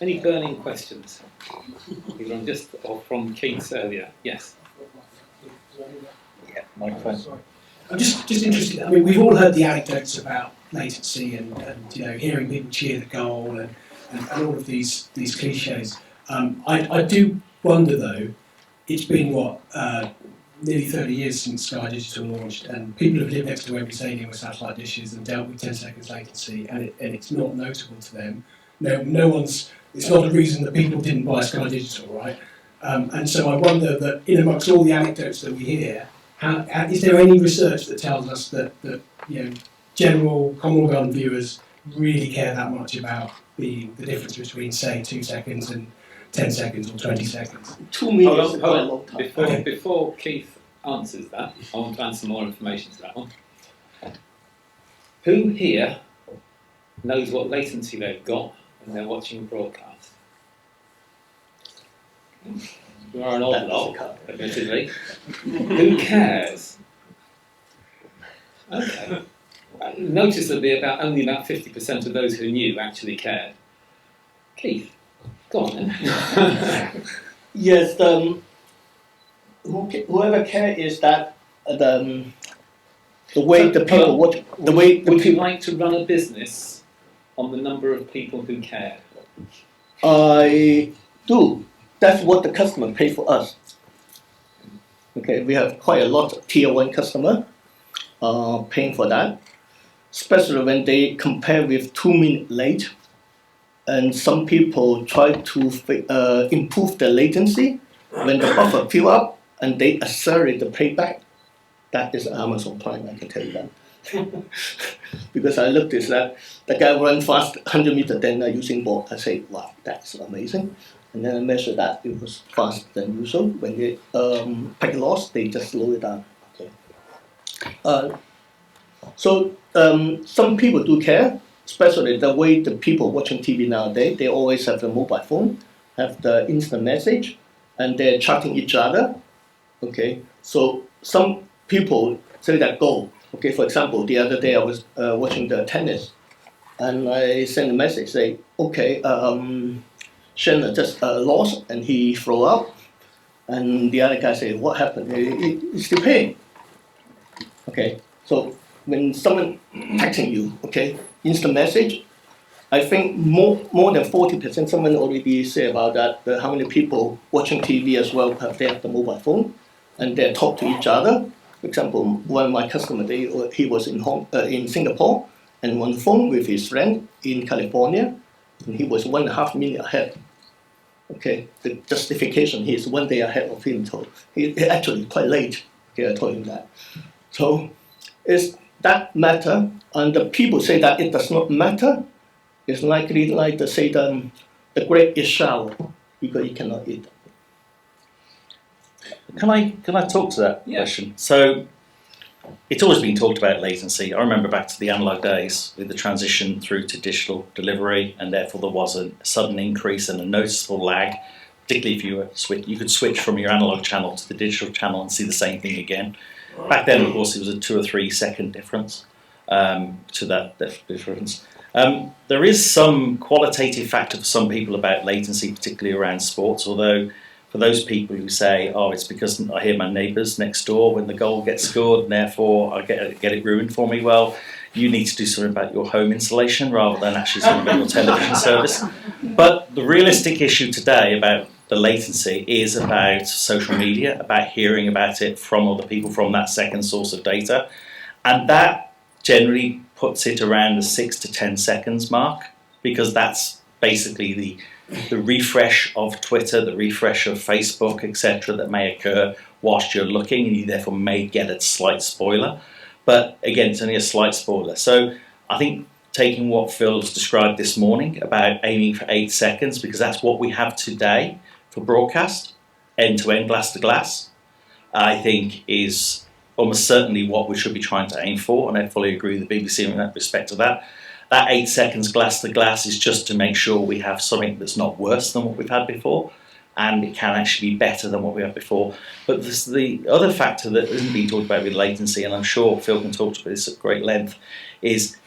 Any burning questions? Either on just or from Keith's earlier? Yes. Yeah, microphone. I'm just interested. I mean, we've all heard the anecdotes about latency and you know, hearing people cheer the goal and all of these cliches. I do wonder though. It's been what nearly 30 years since Sky Digital launched, and people have lived next to Wembley Stadium with satellite dishes and dealt with 10 seconds latency, and it's not notable to them. No one's. It's not a reason that people didn't buy Sky Digital, right? And so I wonder that in amongst all the anecdotes that we hear, is there any research that tells us that you know, general common garden viewers really care that much about the difference between, say, 2 seconds and 10 seconds or 20 seconds? 2 minutes is quite a long time. Before Keith answers that, I want to add some more information to that one. Who here knows what latency they've got when they're watching a broadcast? You are an odd lot, admittedly. Who cares? Okay. Notice that only about 50% of those who knew actually cared. Keith, go on then. Yes, whoever cares is that the way the people watch. The way would you like to run a business on the number of people who care? I do. That's what the customer pay for us. Okay, we have quite a lot of tier 1 customer paying for that, especially when they compare with 2 minutes late. And some people try to improve the latency when the buffer fill up and they accelerate the payback. That is Amazon Prime, I can tell you that. Because I looked at that, the guy run fast 100 meters than using board. I say, wow, that's amazing. And then I measured that it was faster than usual. When they pack loss, they just slow it down. Okay. So some people do care, especially the way the people watching TV nowadays. They always have the mobile phone, have the instant message, and they're chatting each other. Okay. So some people say that go. Okay. For example, the other day I was watching the tennis, and I sent a message say, okay. Shannon just lost and he threw up, and the other guy said, what happened? He's still paying. Okay, so when someone texting you, okay, instant message, I think more than 40%, someone already said about that, how many people watching TV as well have the mobile phone, and they talk to each other. For example, one of my customers, he was in Singapore, and on the phone with his friend in California, and he was 1.5 minutes ahead. Okay, the justification, he's 1 day ahead of him, so he actually quite late. Okay, I told him that. So, is that matter? And the people say that it does not matter. It's likely like to say the grape is sour because you cannot eat. Can I talk to that question? So, it's always been talked about latency. I remember back to the analog days with the transition through to digital delivery, and therefore there was a sudden increase and a noticeable lag, particularly if you could switch from your analog channel to the digital channel and see the same thing again. Back then, of course, it was a 2 or 3 second difference to that difference. There is some qualitative factor for some people about latency, particularly around sports, although for those people who say, oh, it's because I hear my neighbours next door when the goal gets scored and therefore I get it ruined for me, well, you need to do something about your home installation rather than actually something about your television service. But the realistic issue today about the latency is about social media, about hearing about it from other people from that second source of data. And that generally puts it around the 6 to 10 seconds mark, because that's basically the refresh of Twitter, the refresh of Facebook, etc., that may occur whilst you're looking, and you therefore may get a slight spoiler. But again, it's only a slight spoiler. So I think taking what Phil's described this morning about aiming for 8 seconds, because that's what we have today for broadcast, end-to-end, glass-to-glass, I think is almost certainly what we should be trying to aim for, and I fully agree with the BBC in that respect to that. That 8 seconds glass to glass is just to make sure we have something that's not worse than what we've had before, and it can actually be better than what we had before. But the other factor that isn't being talked about with latency, and I'm sure Phil can talk about this at great length, is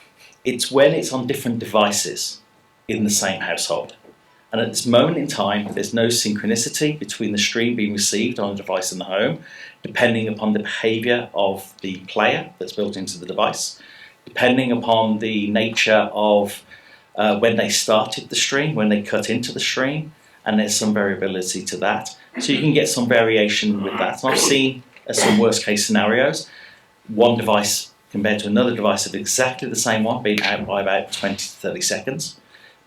it's when it's on different devices in the same household. And at this moment in time, there's no synchronicity between the stream being received on a device in the home, depending upon the behaviour of the player that's built into the device, depending upon the nature of when they started the stream, when they cut into the stream, and there's some variability to that. So you can get some variation with that. And I've seen some worst case scenarios, one device compared to another device of exactly the same one being out by about 20 to 30 seconds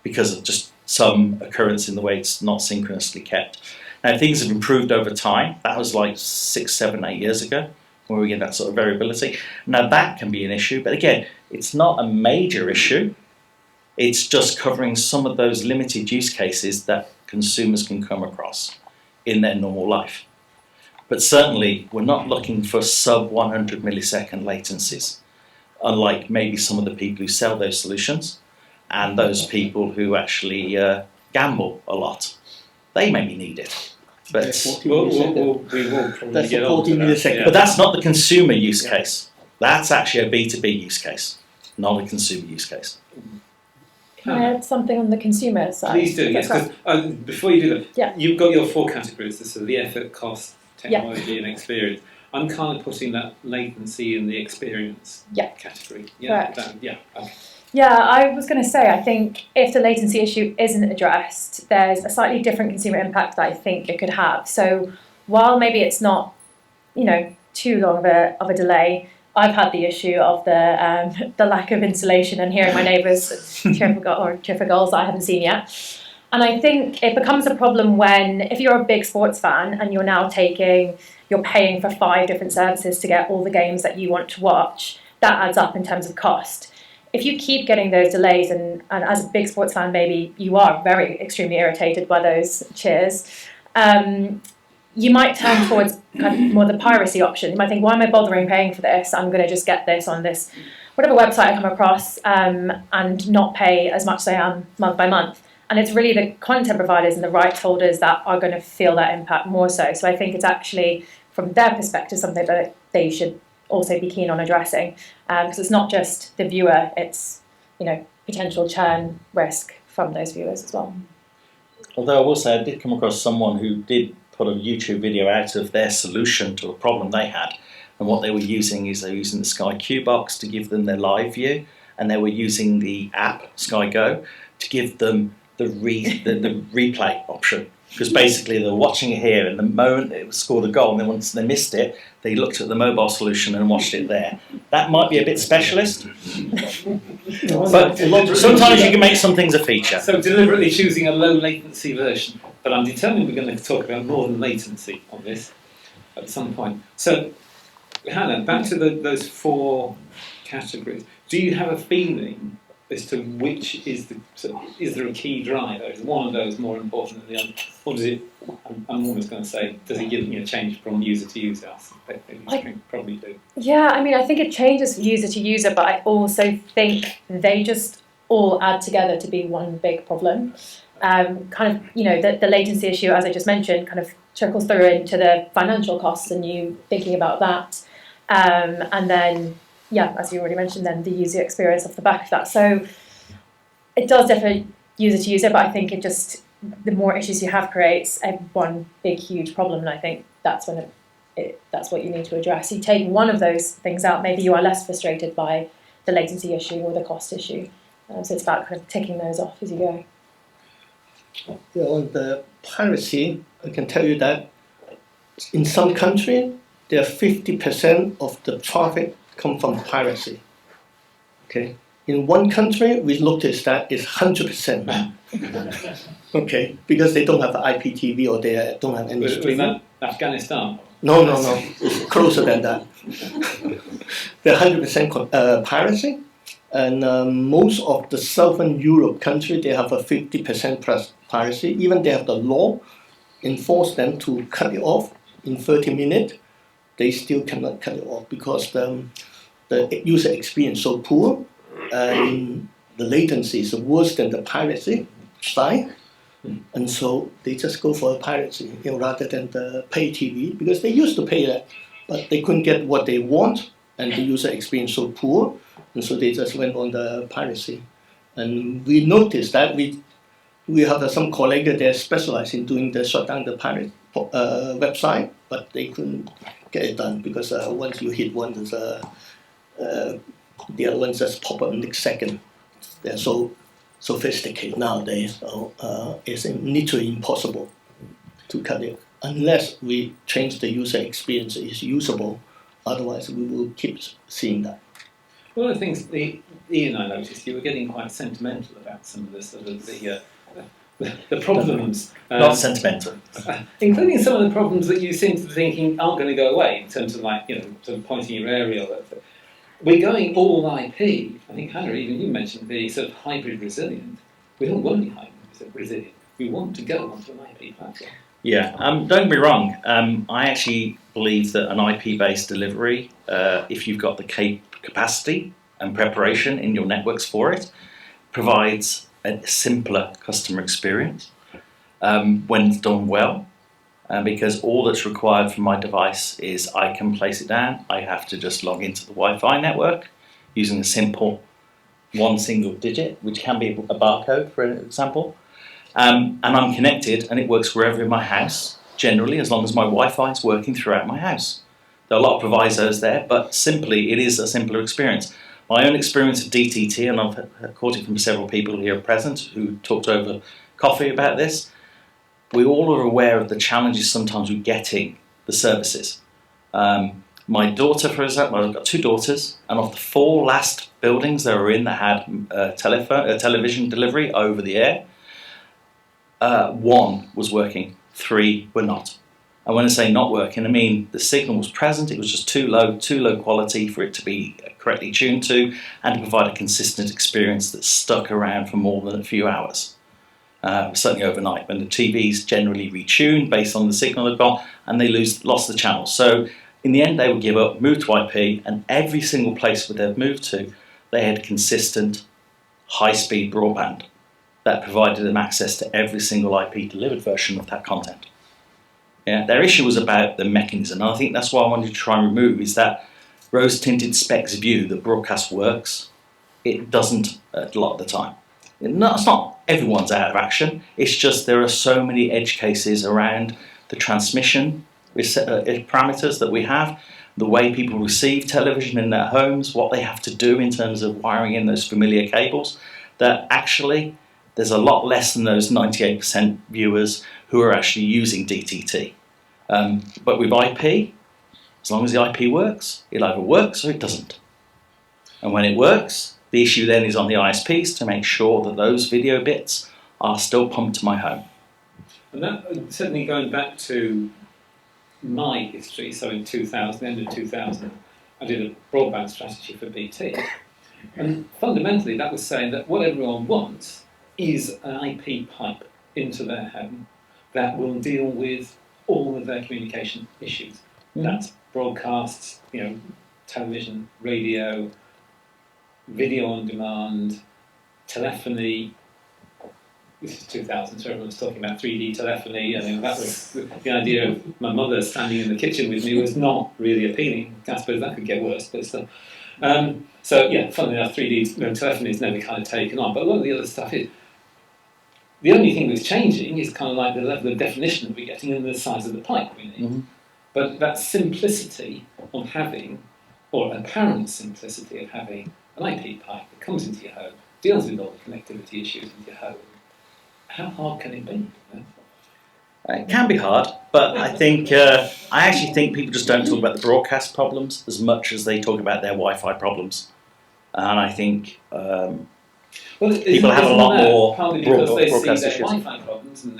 because of just some occurrence in the way it's not synchronously kept. Now things have improved over time. That was like 6, 7, 8 years ago where we get that sort of variability. Now that can be an issue, but again, it's not a major issue. It's just covering some of those limited use cases that consumers can come across in their normal life. But certainly, we're not looking for sub 100 millisecond latencies, unlike maybe some of the people who sell those solutions and those people who actually gamble a lot. They maybe need it. But we will probably That's get a on 40 to that. millisecond. But that's not the consumer use case. That's actually a B2B use case, not a consumer use case. Can I add something on the consumer side? Please do, yes, because before you do that, Yeah. you've got your 4 categories, so the effort, cost, technology and experience. I'm kind of putting that latency in the experience category. Yeah, Correct. Okay. Yeah, I was going to say, I think if the latency issue isn't addressed, there's a slightly different consumer impact that I think it could have. So while maybe it's not, too long of a delay, I've had the issue of the lack of insulation and hearing my neighbours cheer for goals that I haven't seen yet. And I think it becomes a problem when, if you're a big sports fan and you're paying for 5 different services to get all the games that you want to watch, that adds up in terms of cost. If you keep getting those delays, and as a big sports fan, maybe you are extremely irritated by those cheers, you might turn towards kind of more the piracy option. You might think, why am I bothering paying for this? I'm going to just get this on this, whatever website I come across, and not pay as much as I am month by month. And it's really the content providers and the rights holders that are going to feel that impact more so. So I think it's actually, from their perspective, something that they should also be keen on addressing. Because it's not just the viewer, it's potential churn risk from those viewers as well. Although I will say I did come across someone who did put a YouTube video out of their solution to a problem they had. And what they were using is they were using the Sky Q box to give them their live view, and they were using the app Sky Go to give them the replay option. Because basically they were watching it here, and the moment it scored a goal, and then once they missed it, they looked at the mobile solution and watched it there. That might be a bit specialist, but sometimes you can make some things a feature. So deliberately choosing a low latency version, but I'm determined we're going to talk about more than latency on this at some point. So, Hannah, back to those 4 categories. Do you have a feeling as to which is there a key driver? Is one of those more important than the other? Or does it, I'm almost going to say, does it give change from user to user? I probably do. Yeah, I think it changes user to user, but I also think they just all add together to be one big problem. The latency issue, as I just mentioned, kind of trickles through into the financial costs and you thinking about that. And then, as you already mentioned, then the user experience off the back of that. So it does differ user to user, but I think the more issues you have creates one big, huge problem. And I think that's when that's what you need to address. You take one of those things out, maybe you are less frustrated by the latency issue or the cost issue. So it's about kind of ticking those off as you go. On the piracy, I can tell you that in some countries, there are 50% of the traffic come from piracy. Okay. In one country, we noticed that it's 100%. Okay, because they don't have IPTV or they don't have any streaming. Was that Afghanistan? No, it's closer than that. They're 100% piracy, and most of the Southern Europe countries, they have a 50% plus piracy. Even they have the law enforce them to cut it off in 30 minutes. They still cannot cut it off because the user experience is so poor, and the latency is worse than the piracy side. And so they just go for the piracy rather than the pay TV, because they used to pay that, but they couldn't get what they want, and the user experience so poor, and so they just went on the piracy. And we noticed that we have some colleagues that specialize in doing the shutdown the pirate website, but they couldn't get it done because once you hit one, there's the other ones just pop up next second. They're so sophisticated nowadays, so it's literally impossible to cut it unless we change the user experience. It's usable. Otherwise, we will keep seeing that. One of the things Ian, I noticed you were getting quite sentimental about some of the sort of the problems. Not sentimental. Including some of the problems that you seem to be thinking aren't going to go away in terms of sort of pointing your aerial. We're going all IP. I think Hannah, even you mentioned the sort of hybrid resilient. We don't want to be hybrid resilient. We want to go onto an IP platform. Yeah, don't get me wrong. I actually believe that an IP-based delivery, if you've got the capacity and preparation in your networks for it, provides a simpler customer experience when it's done well. Because all that's required from my device is I can place it down. I have to just log into the Wi-Fi network using a simple one single digit, which can be a barcode, for example. And I'm connected, and it works wherever in my house, generally, as long as my Wi-Fi is working throughout my house. There are a lot of provisos there, but simply, it is a simpler experience. My own experience of DTT, and I've caught it from several people here present who talked over coffee about this, we all are aware of the challenges sometimes with getting the services. My daughter, for example, I've got 2 daughters, and of the 4 last buildings they were in that had television delivery over the air, 1 was working, 3 were not. And when I say not working, I mean the signal was present, it was just too low quality for it to be correctly tuned to and to provide a consistent experience that stuck around for more than a few hours. Certainly overnight, when the TVs generally retune based on the signal they've got, and they lost the channel. So in the end, they would give up, move to IP, and every single place where they've moved to, they had consistent, high-speed broadband that provided them access to every single IP delivered version of that content. Yeah, their issue was about the mechanism, and I think that's what I wanted to try and remove, is that rose-tinted specs view that broadcast works. It doesn't a lot of the time. It's not everyone's out of action, it's just there are so many edge cases around the transmission parameters that we have, the way people receive television in their homes, what they have to do in terms of wiring in those familiar cables, that actually there's a lot less than those 98% viewers who are actually using DTT. But with IP, as long as the IP works, it either works or it doesn't. And when it works, the issue then is on the ISPs to make sure that those video bits are still pumped to my home. And that, certainly going back to my history, so in 2000, end of 2000, I did a broadband strategy for BT. And fundamentally that was saying that what everyone wants is an IP pipe into their home that will deal with all of their communication issues. That's broadcasts, television, radio, video on demand, telephony. This is 2000, so everyone's talking about 3D telephony. I mean, that was the idea of my mother standing in the kitchen with me was not really appealing. I suppose that could get worse, but still. So yeah, funnily enough, 3D telephony is never kind of taken on, but a lot of the other stuff is. The only thing that's changing is kind of like the level of definition that we're getting and the size of the pipe we need. But that simplicity of having, or apparent simplicity of having, an IP pipe that comes into your home, deals with all the connectivity issues with your home. How hard can it be? It can be hard, but I actually think people just don't talk about the broadcast problems as much as they talk about their Wi-Fi problems. And I think people have a lot more partly because they see broadcast their issues. Wi-Fi problems and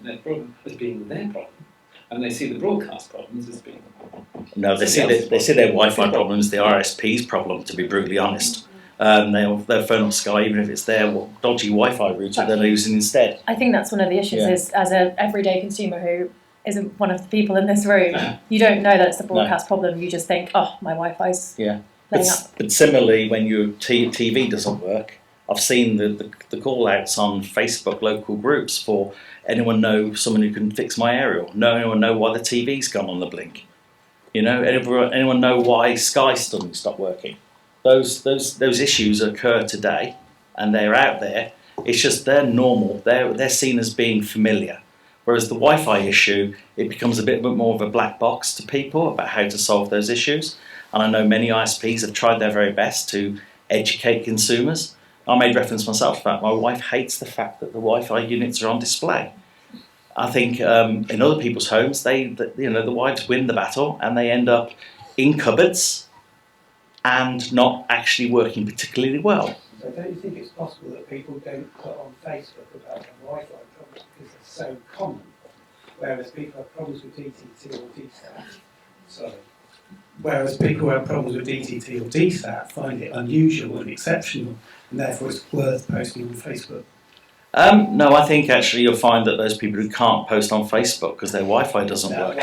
their problem as being their problem, and they see the broadcast problems as being. No, they see their Wi-Fi problem as the RSP's problem, to be brutally honest. They'll phone up Sky even if it's their dodgy Wi-Fi router they're using instead. I think that's one of the issues is, as an everyday consumer who isn't one of the people in this room, you don't know that it's the broadcast problem, you just think, oh, my Wi-Fi's playing up. But similarly, when your TV doesn't work, I've seen the call-outs on Facebook local groups for anyone know someone who can fix my aerial, anyone know why the TV's gone on the blink, anyone know why Sky suddenly stopped working. Those issues occur today, and they're out there, It's just they're normal. They're seen as being familiar. Whereas the Wi-Fi issue, it becomes a bit more of a black box to people about how to solve those issues. And I know many ISPs have tried their very best to educate consumers. I made reference myself to that. My wife hates the fact that the Wi-Fi units are on display. I think in other people's homes, the wives win the battle and they end up in cupboards and not actually working particularly well. So don't you think it's possible that people don't put on Facebook about their Wi-Fi problems because they're so common, whereas people have problems with DTT or DSAT? Sorry. Whereas people who have problems with DTT or DSAT find it unusual and exceptional, and therefore it's worth posting on Facebook. No, I think actually you'll find that those people who can't post on Facebook because their Wi-Fi doesn't work.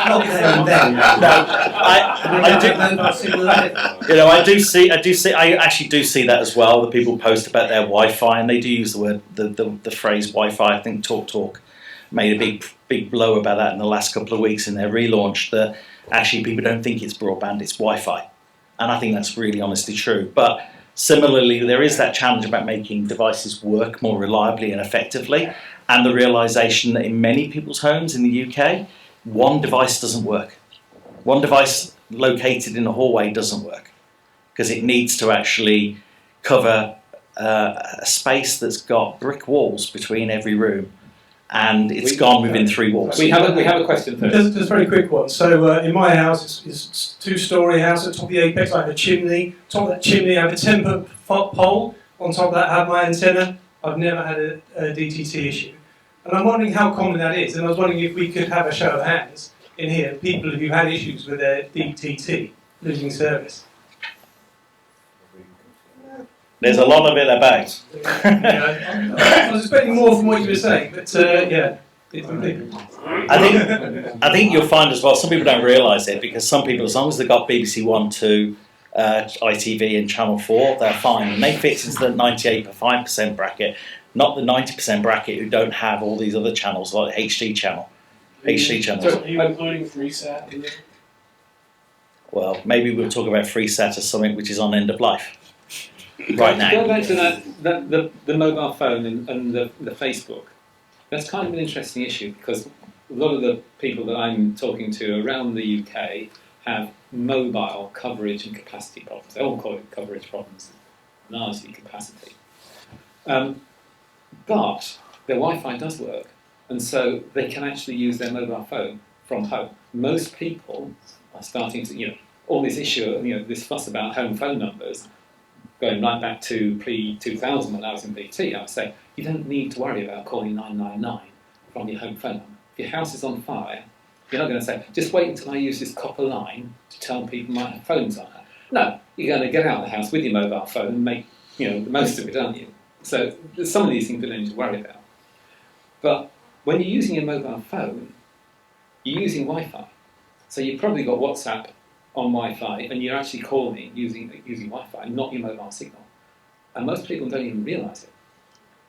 Not there and then. I actually do see that as well. The people post about their Wi-Fi, and they do use the word, the phrase Wi-Fi. I think TalkTalk made a big blow about that in the last couple of weeks in their relaunch. That actually people don't think it's broadband, it's Wi-Fi, and I think that's really honestly true. But similarly, there is that challenge about making devices work more reliably and effectively, and the realisation that in many people's homes in the UK, one device doesn't work. One device located in a hallway doesn't work because it needs to actually cover a space that's got brick walls between every room, and it's gone within 3 walls. We have a question first. Just a very quick one. So in my house, it's a 2-storey house. At the top of the apex, I have a chimney. Top of that chimney, I have a 10-foot pole. On top of that, I have my antenna. I've never had a DTT issue. And I'm wondering how common that is. And I was wondering if we could have a show of hands in here, people who've had issues with their DTT losing service. There's a lot of it about. I was expecting more from what you were saying, but yeah. I think you'll find as well, some people don't realise it because some people, as long as they've got BBC One, 2, ITV and Channel 4, they're fine. And they fit into the 98.5% bracket, not the 90% bracket who don't have all these other channels like HD channels. So are you including FreeSat in there? Well, maybe we'll talk about FreeSat as something which is on end of life right now. Go back to the mobile phone and the Facebook. That's kind of an interesting issue because a lot of the people that I'm talking to around the UK have mobile coverage and capacity problems. They all call it coverage problems, largely capacity. But their Wi-Fi does work, and so they can actually use their mobile phone from home. Most people are starting to, all this issue, this fuss about home phone numbers, going right back to pre-2000 when I was in BT, I would say, you don't need to worry about calling 999 from your home phone number. If your house is on fire, you're not going to say, just wait until I use this copper line to tell people my phone's on. No, you're going to get out of the house with your mobile phone and make the most of it, aren't you? So some of these things we don't need to worry about. But when you're using your mobile phone, you're using Wi-Fi. So you've probably got WhatsApp on Wi-Fi and you're actually calling using Wi-Fi, not your mobile signal. And most people don't even realise it.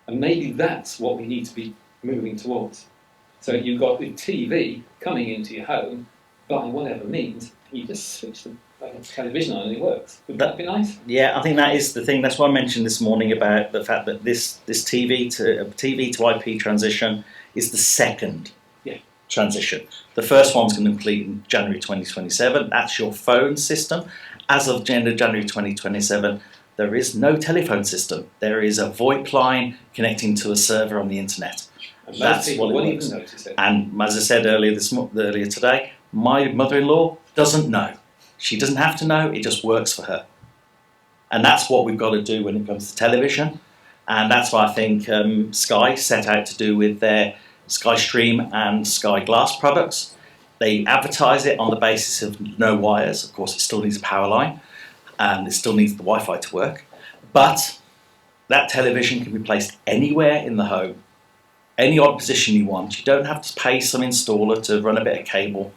And maybe that's what we need to be moving towards. So you've got the TV coming into your home by whatever means, you just switch the television on and it works. Would that be nice? Yeah, I think that is the thing. That's why I mentioned this morning about the fact that this TV to IP transition is the second transition. The first one's going to complete in January 2027. That's your phone system. As of January 2027, there is no telephone system. There is a VoIP line connecting to a server on the internet. And that's what it works. And as I said earlier today, my mother-in-law doesn't know. She doesn't have to know, it just works for her. And that's what we've got to do when it comes to television. And that's what I think Sky set out to do with their Sky Stream and Sky Glass products. They advertise it on the basis of no wires. Of course, it still needs a power line and it still needs the Wi-Fi to work. But that television can be placed anywhere in the home, any odd position you want. You don't have to pay some installer to run a bit of cable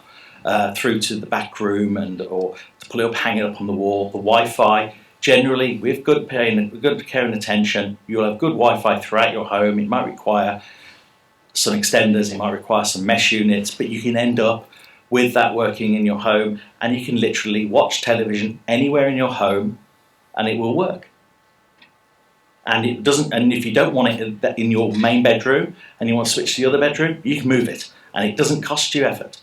through to the back room or to pull it up, hang it up on the wall. The Wi-Fi, generally, with good care and attention, you'll have good Wi-Fi throughout your home. It might require some extenders, it might require some mesh units, but you can end up with that working in your home and you can literally watch television anywhere in your home and it will work. And it doesn't. And if you don't want it in your main bedroom and you want to switch to the other bedroom, you can move it, and it doesn't cost you effort.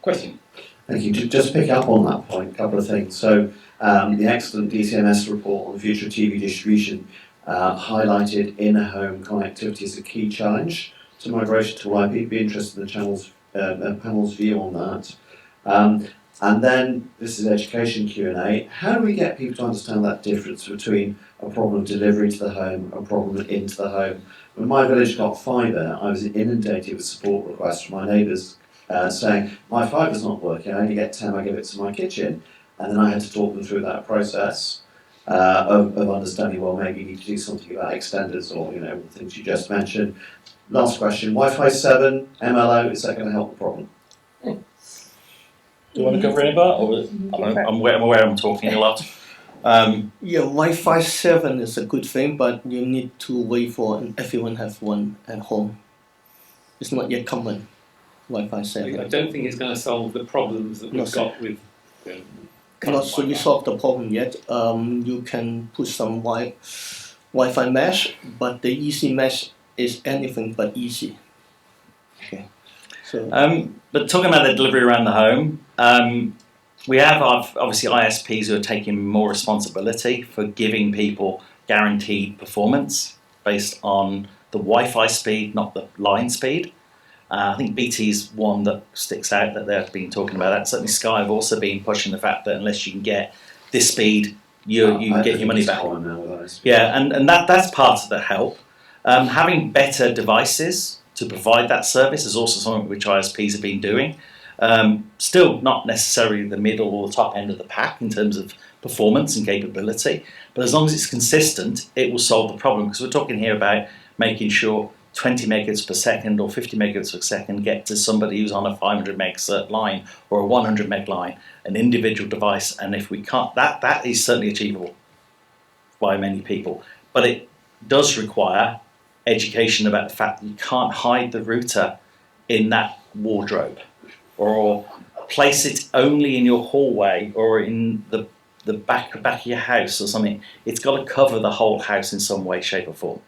Question. Thank you. Just pick up on that point, a couple of things. So the excellent DCMS report on the future of TV distribution highlighted in-home connectivity as a key challenge to migration to IP. Be interested in the panel's view on that. And then, this is education Q&A, how do we get people to understand that difference between a problem of delivery to the home and a problem into the home? When my village got fibre, I was inundated with support requests from my neighbours saying, my fibre's not working, I only get 10 megabits in my kitchen. And then I had to talk them through that process of understanding, well, maybe you need to do something about extenders or, you know, the things you just mentioned. Last question, Wi-Fi 7, MLO, is that going to help the problem? Do you want to cover any part? Or I'm aware I'm talking a lot. Yeah, Wi-Fi 7 is a good thing, but you need to wait for everyone have one at home. It's not yet common, Wi-Fi 7. I don't think it's going to solve the problems that we've got with. Not really solve the problem yet. You can put some Wi-Fi mesh, but the easy mesh is anything but easy. Okay. So. But talking about the delivery around the home, we have obviously ISPs who are taking more responsibility for giving people guaranteed performance based on the Wi-Fi speed, not the line speed. I think BT's one that sticks out that they've been talking about that. Certainly Sky have also been pushing the fact that unless you can get this speed, you can get your money back. Yeah, and that's part of the help. Having better devices to provide that service is also something which ISPs have been doing. Still not necessarily the middle or the top end of the pack in terms of performance and capability, but as long as it's consistent, it will solve the problem, because we're talking here about making sure 20 megabits per second or 50 megabits per second get to somebody who's on a 500 meg line or a 100 meg line, an individual device, and if we can't, that is certainly achievable by many people, but it does require education about the fact that you can't hide the router in that wardrobe or place it only in your hallway or in the back of your house or something. It's got to cover the whole house in some way, shape or form.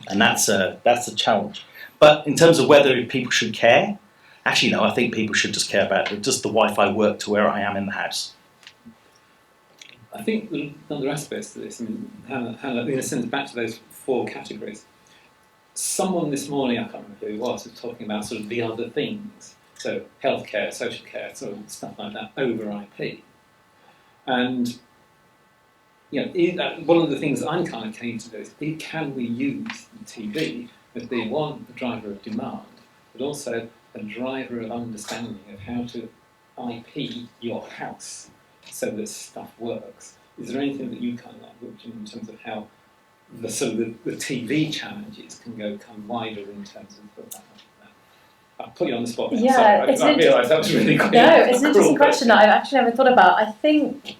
And that's a challenge. But in terms of whether people should care, actually no, I think people should just care about it. Does the Wi-Fi work to where I am in the house? I think there are other aspects to this. I mean, in a sense, back to those 4 categories. Someone this morning, I can't remember who it was talking about sort of the other things. So healthcare, social care, sort of stuff like that over IP. And you know, one of the things I'm kind of keen to do is, can we use the TV as being one, a driver of demand, but also a driver of understanding of how to IP your house so that stuff works? Is there anything that you kind of like looked in terms of how the sort of the TV challenges can come wider in terms of that? I'll put you on the spot. Yeah, sorry, I realised that was really quick. No, it's an interesting question that I've actually never thought about. I think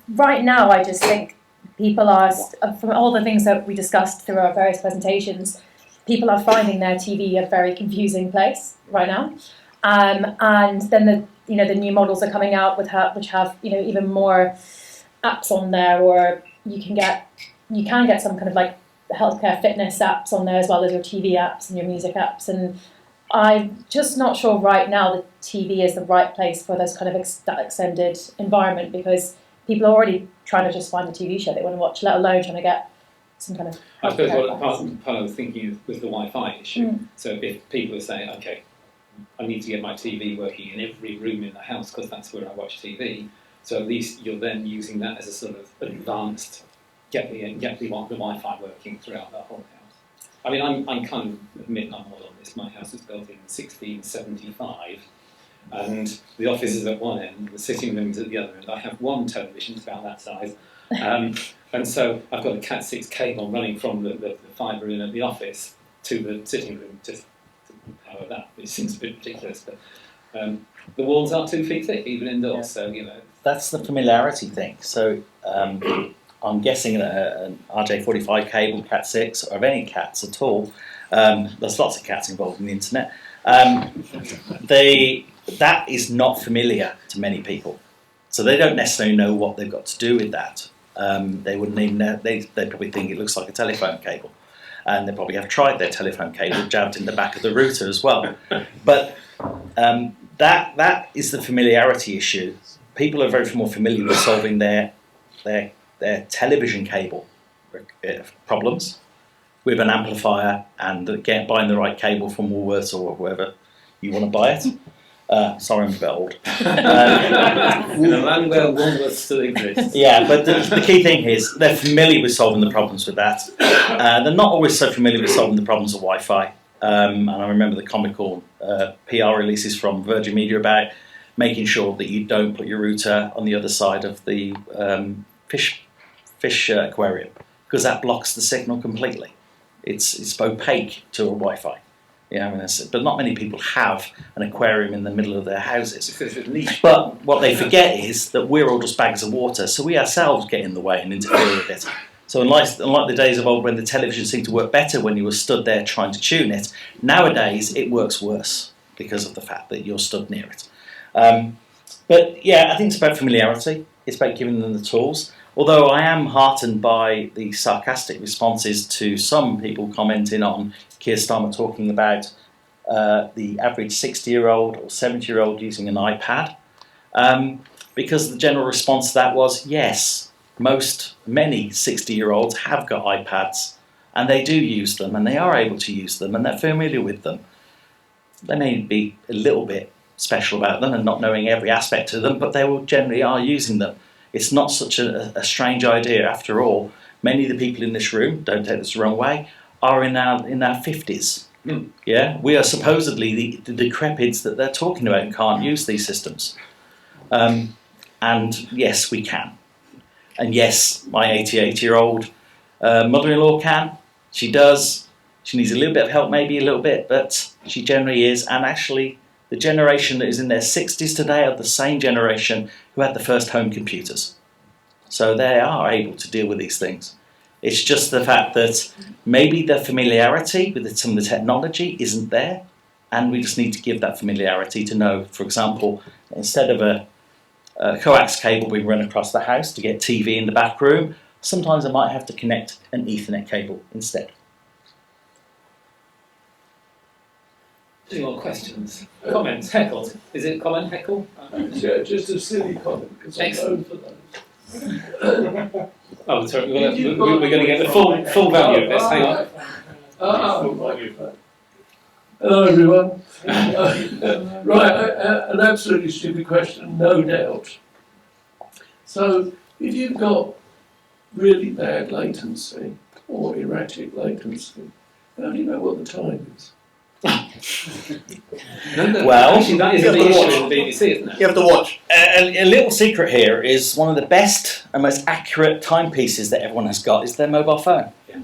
right now, I just think people are, from all the things that we discussed through our various presentations, people are finding their TV a very confusing place right now. And then the new models are coming out which have even more apps on there, or you can get some kind of like healthcare fitness apps on there as well as your TV apps and your music apps. And I'm just not sure right now that TV is the right place for this kind of extended environment, because people are already trying to just find a TV show they want to watch, let alone trying to get some kind of... I suppose part of the thinking was the Wi-Fi issue. So if people are saying, okay, I need to get my TV working in every room in the house because that's where I watch TV, so at least you're then using that as a sort of advanced, get the Wi-Fi working throughout the whole house. I mean, I'm kind of admit I'm all on this. My house was built in 1675. And the office is at one end, the sitting room is at the other end. I have one television, it's about that size. And so I've got a Cat 6 cable running from the fibre in at the office to the sitting room just to power that, which seems a bit ridiculous. But the walls are 2 feet thick, even indoors, so, That's the familiarity thing. So I'm guessing that an RJ45 cable, Cat 6, or of any cats at all, there's lots of cats involved in the internet, that is not familiar to many people. So they don't necessarily know what they've got to do with that. They wouldn't even they probably think it looks like a telephone cable, and they probably have tried their telephone cable jabbed in the back of the router as well. But that is the familiarity issue. People are very more familiar with solving their television cable problems with an amplifier and buying the right cable from Woolworths or wherever you want to buy it. Sorry, I'm a bit old. In a land where Woolworths still exists. Yeah, but the key thing is they're familiar with solving the problems with that. They're not always so familiar with solving the problems of Wi-Fi. And I remember the comical PR releases from Virgin Media about making sure that you don't put your router on the other side of the fish aquarium, because that blocks the signal completely. It's opaque to a Wi-Fi. Yeah, but not many people have an aquarium in the middle of their houses. But what they forget is that we're all just bags of water, so we ourselves get in the way and interfere with it. So unlike the days of old when the television seemed to work better when you were stood there trying to tune it, nowadays it works worse because of the fact that you're stood near it. But yeah, I think it's about familiarity. It's about giving them the tools. Although I am heartened by the sarcastic responses to some people commenting on Keir Starmer talking about the average 60-year-old or 70-year-old using an iPad, because the general response to that was, yes, many 60-year-olds have got iPads, and they do use them, and they are able to use them, and they're familiar with them. They may be a little bit special about them and not knowing every aspect of them, but they will generally are using them. It's not such a strange idea after all. Many of the people in this room, don't take this the wrong way, are in our 50s. Mm. Yeah, we are supposedly the decrepits that they're talking about and can't use these systems. And yes, we can. And yes, my 88-year-old mother-in-law can. She does. She needs a little bit of help, maybe a little bit, but she generally is. And actually, the generation that is in their 60s today are the same generation who had the first home computers. So they are able to deal with these things. It's just the fact that maybe the familiarity with some of the technology isn't there, and we just need to give that familiarity to know, for example, instead of a coax cable being run across the house to get TV in the back room, sometimes I might have to connect an Ethernet cable instead. Any more questions? Comments? Heckled? Is it comment heckle? Yeah, just a silly comment, because I'm known for those. Oh, sorry, we're going to get the full value of this. Hang on. Hello, everyone. Right, an absolutely stupid question, no doubt. So, if you've got really bad latency or erratic latency, how do you know what the time is? Well, actually, that is a big issue in the BBC, isn't it? You have to watch. A little secret here is one of the best and most accurate timepieces that everyone has got is their mobile phone. Yeah.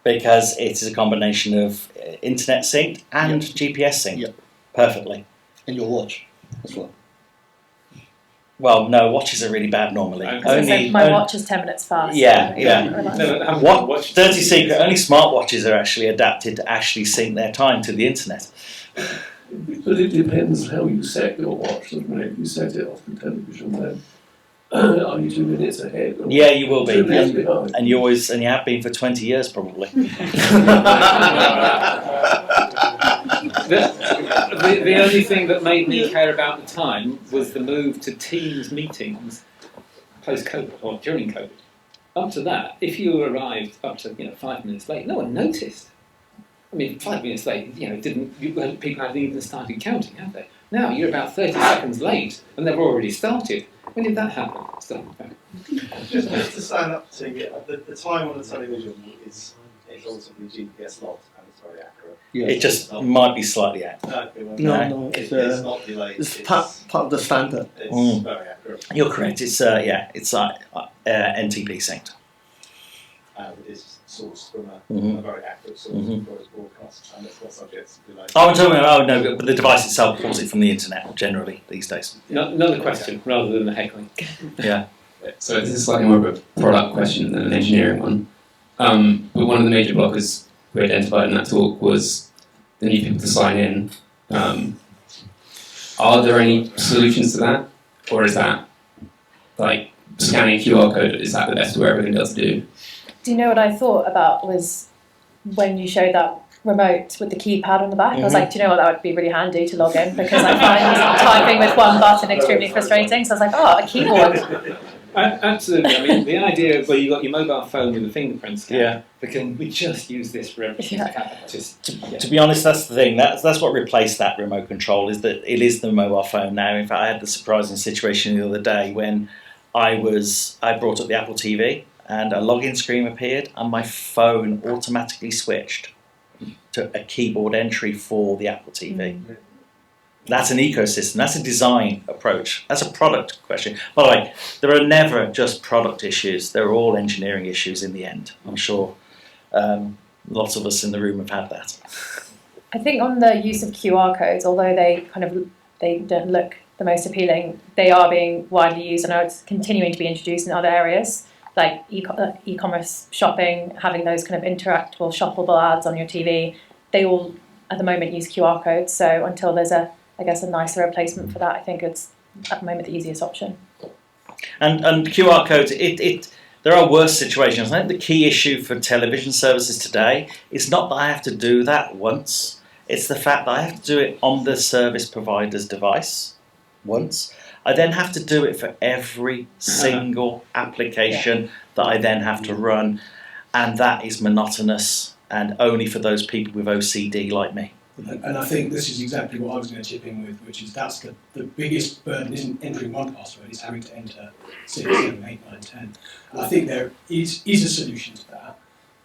Because it is a combination of internet synced and GPS synced perfectly. And your watch as well. Well, no, watches are really bad normally. My watch is 10 minutes fast. Yeah. Dirty Dirty secret, only smartwatches are actually adapted to actually sync their time to the internet. But it depends how you set your watch, doesn't it? If you set it off the television, then are you 2 minutes ahead? Or Yeah, you will be. 2 minutes behind? And you have been for 20 years probably. The only thing that made me care about the time was the move to Teams meetings post-COVID or during COVID. Up to that, if you arrived up to 5 minutes late, no one noticed. I mean, 5 minutes late, people hadn't even started counting, had they? Now you're about 30 seconds late, and they've already started. When did that happen? Just to sign up to the time on the television is ultimately GPS locked and it's very accurate. Yeah. It just might be slightly out. No, It's not delayed. It's part of the standard. It's very accurate. You're correct. It's NTP synced. And it's sourced from Mhm. a very accurate source for its broadcast, and it's not subject to delay. Oh, I'm talking about, no, but the device itself pulls it from the internet generally these days. Another question rather than the heckling. Yeah. So this is slightly more of a product question than an engineering one. But one of the major blockers we identified in that talk was the need people to sign in. Are there any solutions to that? Or is that like scanning a QR code, is that the best we're ever going to be able to do? Do you know what I thought about was when you showed that remote with the keypad on the back? I was like, do you know what, that would be really handy to log in, because I find typing with one button extremely frustrating. So I was like, oh, a keyboard. Absolutely. I mean, the idea of where you got your mobile phone with a fingerprint scan, Yeah. because we just use this for everything. To be honest, that's the thing. That's what replaced that remote control, is that it is the mobile phone now. In fact, I had the surprising situation the other day when I brought up the Apple TV and a login screen appeared and my phone automatically switched to a keyboard entry for the Apple TV. That's an ecosystem. That's a design approach. That's a product question. By the way, there are never just product issues. They're all engineering issues in the end. I'm sure lots of us in the room have had that. I think on the use of QR codes, although they don't look the most appealing, they are being widely used and are continuing to be introduced in other areas, like e-commerce shopping, having those kind of interactable, shoppable ads on your TV. They all, at the moment, use QR codes. So until there's a nicer replacement for that, I think it's at the moment the easiest option. And QR codes, there are worse situations. I think the key issue for television services today is not that I have to do that once. It's the fact that I have to do it on the service provider's device once. I then have to do it for every single application that I then have to run. And that is monotonous and only for those people with OCD like me. And I think this is exactly what I was going to chip in with, which is that's the biggest burden isn't entering one password, it's having to enter 6, 7, 8, 9, 10. And I think there is a solution to that,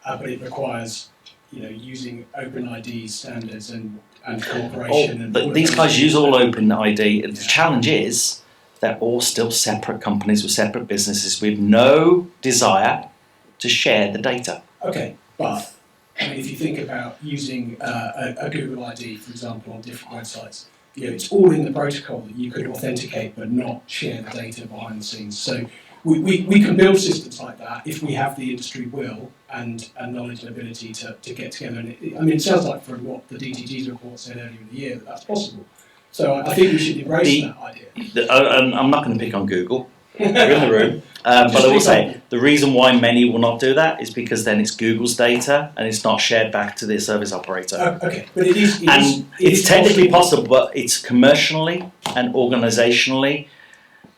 but it requires using OpenID standards and cooperation. But these guys use all OpenID. The challenge is they're all still separate companies with separate businesses with no desire to share the data. Okay, but I mean, if you think about using a Google ID, for example, on different websites, it's all in the protocol that you could authenticate but not share the data behind the scenes. So we can build systems like that if we have the industry will and knowledge and ability to get together. And it sounds like from what the DTT's report said earlier in the year that's possible. So I think we should embrace that idea. I'm not going to pick on Google. They're in the room. But I will say, the reason why many will not do that is because then it's Google's data and it's not shared back to the service operator. Okay, but it's technically possible, but it's commercially and organisationally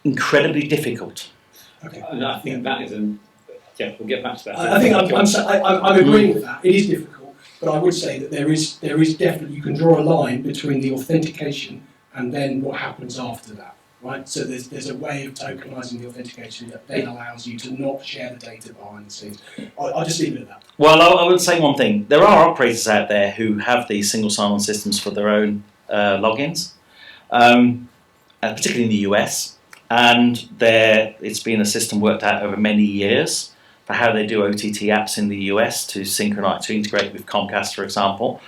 incredibly difficult. Okay. And I think that is we'll get back to that. I think I'm agreeing with that. It is difficult, but I would say that there is definitely, you can draw a line between the authentication and then what happens after that. Right, so there's a way of tokenising the authentication that then allows you to not share the data behind the scenes. I'll just leave it at that. Well, I would say one thing. There are operators out there who have these single sign-on systems for their own logins, particularly in the US. And it's been a system worked out over many years for how they do OTT apps in the US to synchronize, to integrate with Comcast, for example.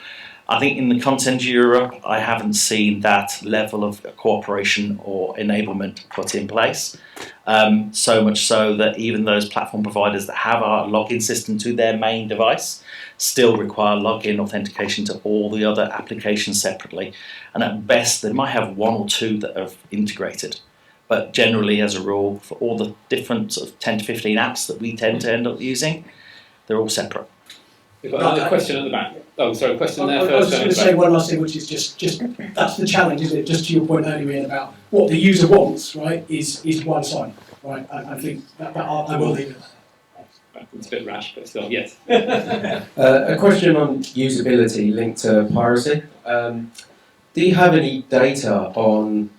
I think in the continent of Europe, I haven't seen that level of cooperation or enablement put in place. So much so that even those platform providers that have a login system to their main device still require login authentication to all the other applications separately. And at best, they might have one or two that are integrated. But generally, as a rule, for all the different sort of 10 to 15 apps that we tend to end up using, they're all separate. We've got another question at the back. Oh, sorry, question there first. I was just going to say one last thing, which is just that's the challenge, isn't it? Just to your point earlier, Ian, about what the user wants, right, is one sign, right? I think that I will leave it. It's a bit rash, but still, yes. A question on usability linked to piracy. Do you have any data on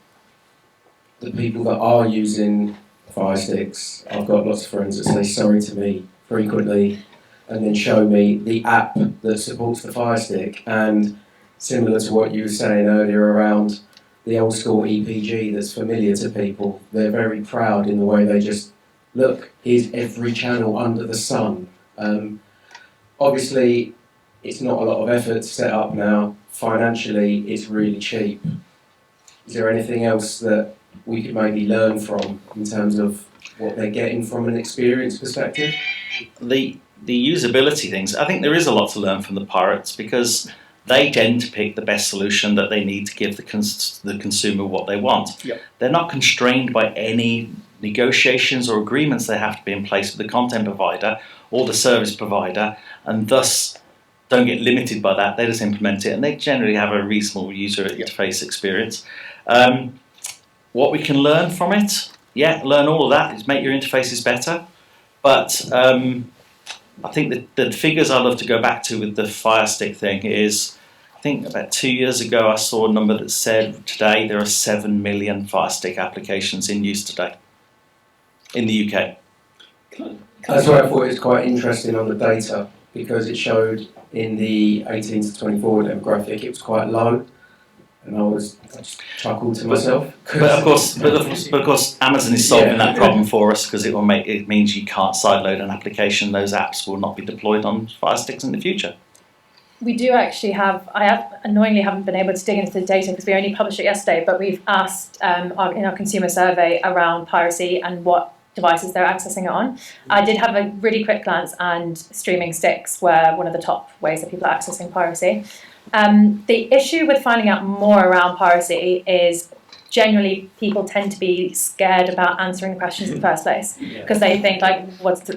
the people that are using Fire Sticks? I've got lots of friends that say sorry to me frequently, and then show me the app that supports the Fire Stick. And similar to what you were saying earlier around the old school EPG that's familiar to people, they're very proud in the way they just, look, here's every channel under the sun. Obviously, it's not a lot of effort to set up now. Financially, it's really cheap. Is there anything else that we could maybe learn from in terms of what they're getting from an experience perspective? The usability things, I think there is a lot to learn from the pirates because they tend to pick the best solution that they need to give the consumer what they want. Yep. They're not constrained by any negotiations or agreements that have to be in place with the content provider or the service provider, and thus don't get limited by that. They just implement it, and they generally have a reasonable user interface experience. What we can learn from it, learn all of that, is make your interfaces better. But I think that the figures I love to go back to with the Fire Stick thing is, I think about 2 years ago I saw a number that said today there are 7 million Fire Stick applications in use today in the UK. That's why I thought it was quite interesting on the data, because it showed in the 18 to 24 demographic it was quite low, and I just chuckled to myself. But of course, Amazon is solving that problem for us, because it means you can't sideload an application. Those apps will not be deployed on Fire Sticks in the future. We do actually have, annoyingly haven't been able to dig into the data because we only published it yesterday, but we've asked in our consumer survey around piracy and what devices they're accessing it on. I did have a really quick glance, and streaming sticks were one of the top ways that people are accessing piracy. The issue with finding out more around piracy is generally people tend to be scared about answering questions in the first place, because they think like,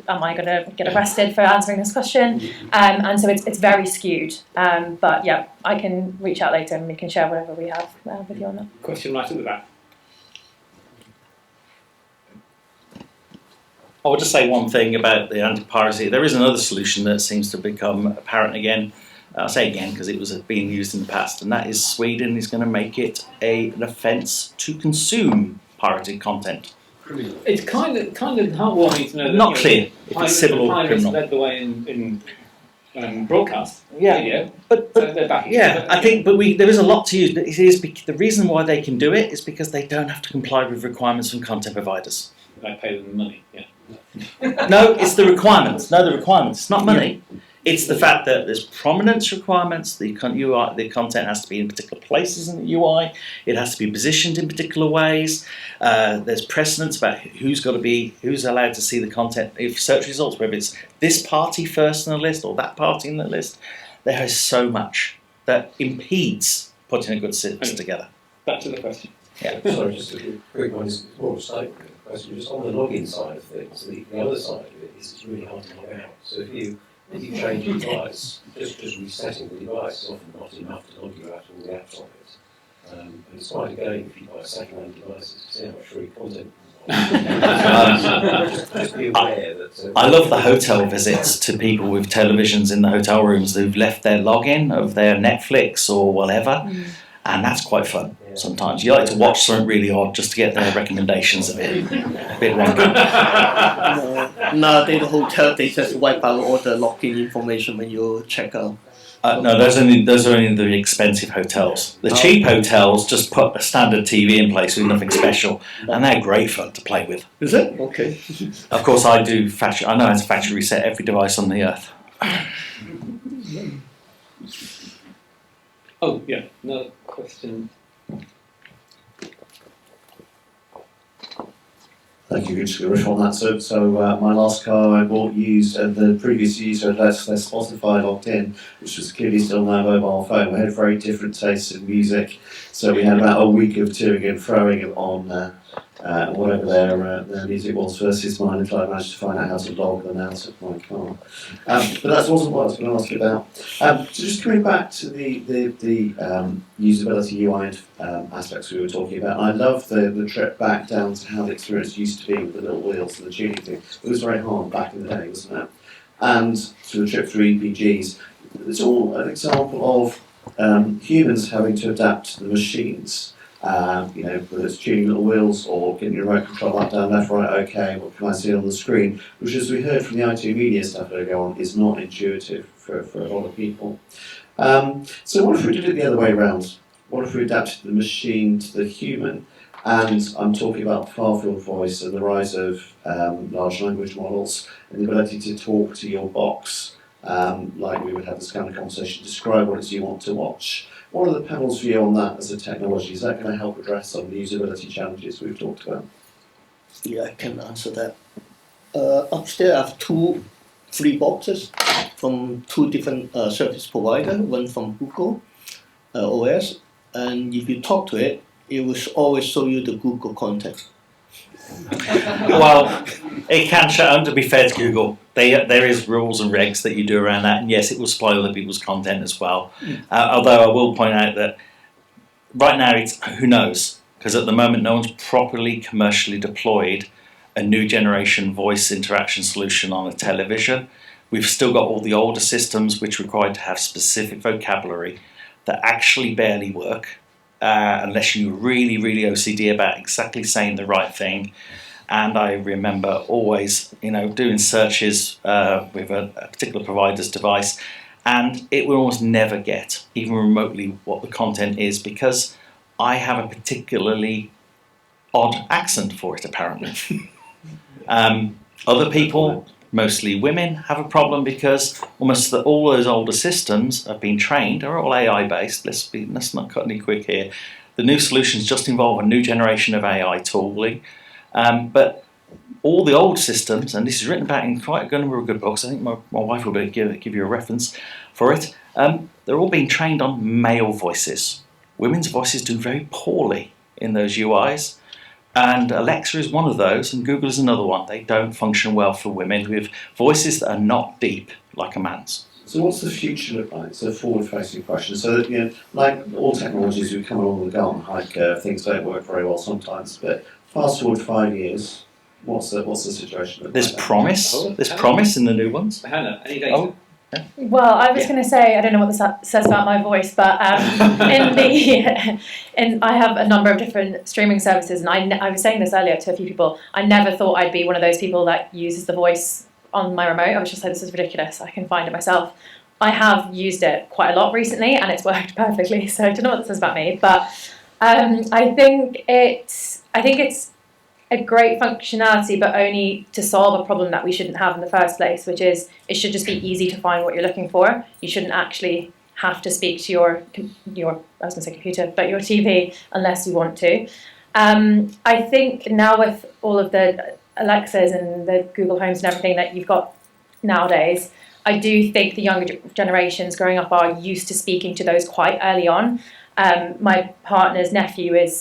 am I going to get arrested for answering this question? And so it's very skewed. But yeah, I can reach out later and we can share whatever we have with you on that. Question right at the back. I will just say one thing about the anti-piracy. There is another solution that seems to become apparent again. I'll say again because it was being used in the past, and that is Sweden is going to make it an offence to consume pirated content. It's kind of heartwarming to know that not clear if it's civil or pirates criminal. led the way in broadcast radio. But they're back. I think there is a lot to use. But it is the reason why they can do it is because they don't have to comply with requirements from content providers. I pay them money. No, it's the requirements. No, the requirements. It's not money. It's the fact that there's prominence requirements. The content has to be in particular places in the UI. It has to be positioned in particular ways. There's precedents about who's allowed to see the content. If search results, whether it's this party first in the list or that party in the list, there is so much that impedes putting a good system together. Back to the question. Yeah. Sorry, just a quick one. It's more of a statement. Question just on the login side of things. The other side of it is it's really hard to log out. So if you change your device, just resetting the device is often not enough to log you out all the apps on it. And it's quite a game if you buy second-hand devices to see how much free content. Just be aware that. I love the hotel visits to people with televisions in the hotel rooms who've left their login of their Netflix or whatever, and that's quite fun. Sometimes you like to watch something really odd just to get their recommendations a bit wonky. No, they the hotel they just wipe out all the login information when you check out. No, those are only the expensive hotels. The cheap hotels just put a standard TV in place with nothing special, and they're great fun to play with. Is it? Okay. Of course, I know how to factory reset every device on the earth. Oh yeah, another question. Thank you, just going to on that. So my last car I bought used, the previous user had left their Spotify logged in, which was clearly still on their mobile phone. We had very different tastes in music, so we had about a week of doing it, throwing it on whatever their music was versus mine, until I managed to find out how to log them out of my car. But that wasn't what I was going to ask you about. So just coming back to the usability UI aspects we were talking about, I love the trip back down to how the experience used to be with the little wheels and the tuning thing. It was very hard back in the day, wasn't it? And to the trip through EPGs, it's all an example of humans having to adapt to the machines. Whether it's tuning little wheels or getting your remote control up, down, left, right, okay, what can I see on the screen, which, as we heard from the IT media stuff earlier on, is not intuitive for a lot of people. So what if we did it the other way around? What if we adapted the machine to the human? And I'm talking about far-field voice and the rise of large language models and the ability to talk to your box, like we would have this kind of conversation, describe what it is you want to watch. What are the panel's view on that as a technology? Is that going to help address some of the usability challenges we've talked about? Yeah, I can answer that. Upstairs, I have 2 free boxes from 2 different service providers, one from Google OS, and if you talk to it, it will always show you the Google content. Well, it can show. To be fair to Google, there is rules and regs that you do around that, and yes, it will spoil other people's content as well. Although I will point out that right now it's who knows, because at the moment no one's properly commercially deployed a new generation voice interaction solution on a television. We've still got all the older systems which require to have specific vocabulary that actually barely work unless you're really, really OCD about exactly saying the right thing. And I remember always, doing searches with a particular provider's device, and it will almost never get even remotely what the content is because I have a particularly odd accent for it, apparently. Other people, mostly women, have a problem because almost all those older systems have been trained, are all AI based. Let's not cut any quick here. The new solutions just involve a new generation of AI tooling. But all the old systems, and this is written about in quite a number of good books, I think my wife will give you a reference for it, they're all being trained on male voices. Women's voices do very poorly in those UIs, and Alexa is one of those, and Google is another one. They don't function well for women with voices that are not deep like a man's. So what's the future look like? It's a forward-facing question. So that, like all technologies, we come along the garden hike curve. Things don't work very well sometimes, but fast forward 5 years, what's the situation look There's like? There's promise in the new ones. Hannah, any data? Well, I was going to say, I don't know what this says about my voice, but I have a number of different streaming services, and I was saying this earlier to a few people. I never thought I'd be one of those people that uses the voice on my remote. I was just like, this is ridiculous. I can find it myself. I have used it quite a lot recently, and it's worked perfectly. So I don't know what this says about me, but I think it's a great functionality, but only to solve a problem that we shouldn't have in the first place, which is it should just be easy to find what you're looking for. You shouldn't actually have to speak to your I was going to say computer, but your TV unless you want to. I think now with all of the Alexas and the Google Homes and everything that you've got nowadays, I do think the younger generations growing up are used to speaking to those quite early on. My partner's nephew is